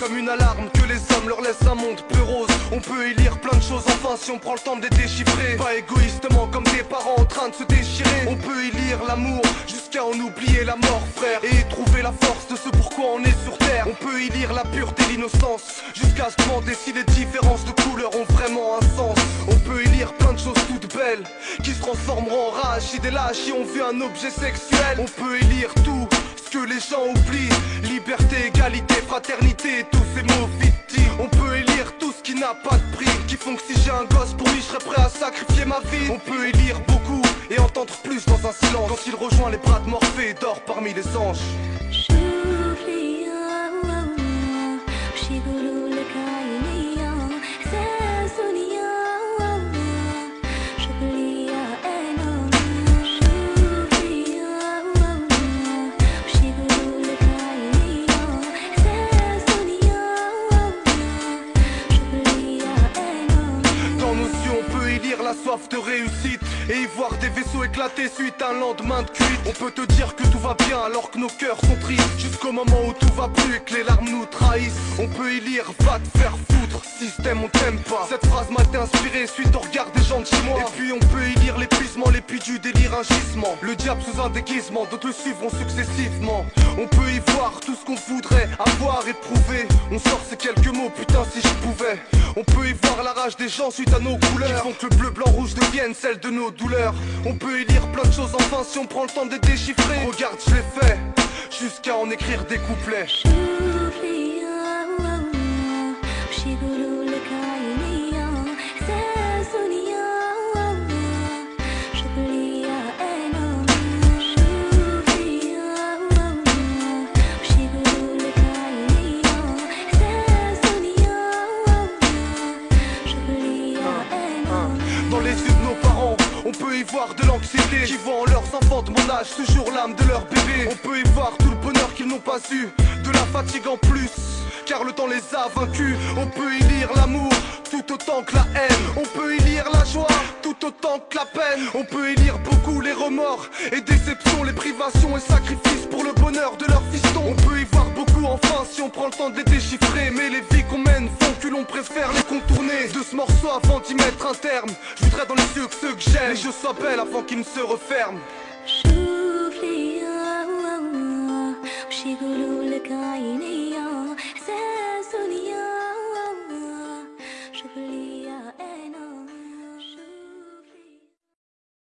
comme une alarme que les hommes leur laissent un monde peu rose. On peut y lire plein de choses enfin si on prend le temps de les déchiffrer. Pas égoïstement comme des parents en train de se déchirer. On peut y lire l'amour jusqu'à en oublier la mort, frère, et trouver la force de ce pourquoi on est sur terre. On peut y lire la pureté, l'innocence, jusqu'à se demander si les différences de couleurs ont vraiment un sens. On peut y lire plein de choses toutes belles qui se transformeront en rage si des lâches y ont vu un objet sexuel. On peut y lire tout ce que les gens oublient: liberté, égalité, fraternité, tous ces mots fictifs. On peut y lire tout ce qui n'a pas de prix, qui font que si j'ai un gosse pour lui je serais prêt à sacrifier ma vie. On peut y lire beaucoup et entendre plus dans un silence quand il rejoint les bras de Morphée et dort parmi les anges. La soif de réussite et y voir des vaisseaux éclater suite à un lendemain de cuite. On peut te dire que tout va bien alors que nos cœurs sont tristes, jusqu'au moment où tout va plus et que les larmes nous trahissent. On peut y lire va te faire foutre, système on t'aime pas. Cette phrase m'a été inspirée suite au regard des gens de chez moi. Et puis on peut y lire l'épuisement, les puits du délire, un gisement. Le diable sous un déguisement, d'autres le suivront successivement. On peut y voir tout ce qu'on voudrait avoir et prouver. On sort ces quelques mots, putain si je pouvais. On peut y voir la rage des gens suite à nos couleurs, qui font que le bleu, blanc, rouge devienne celle de nos douleurs. On peut y lire plein de choses enfin si on prend le temps de les déchiffrer. Regarde je l'ai fait, jusqu'à en écrire des couplets. Dans les yeux de nos parents, on peut y voir de l'anxiété, qui voient en leurs enfants de mon âge toujours l'âme de leur bébé. On peut y voir tout le bonheur qu'ils n'ont pas eu, de la fatigue en plus, car le temps les a vaincus. On peut y lire l'amour tout autant que la haine. On peut y lire la joie tout autant que la peine. On peut y lire beaucoup les remords et déceptions, les privations et sacrifices pour le bonheur de leurs fistons. On peut y voir beaucoup enfin si on prend le temps de les déchiffrer. Mais les vies qu'on mène font que l'on préfère les contourner. De ce morceau avant d'y mettre un terme, je voudrais dans les yeux que ceux que j'aime les yeux soient belles avant qu'ils ne se referment. شوفي يا شي يقولوا لك عيني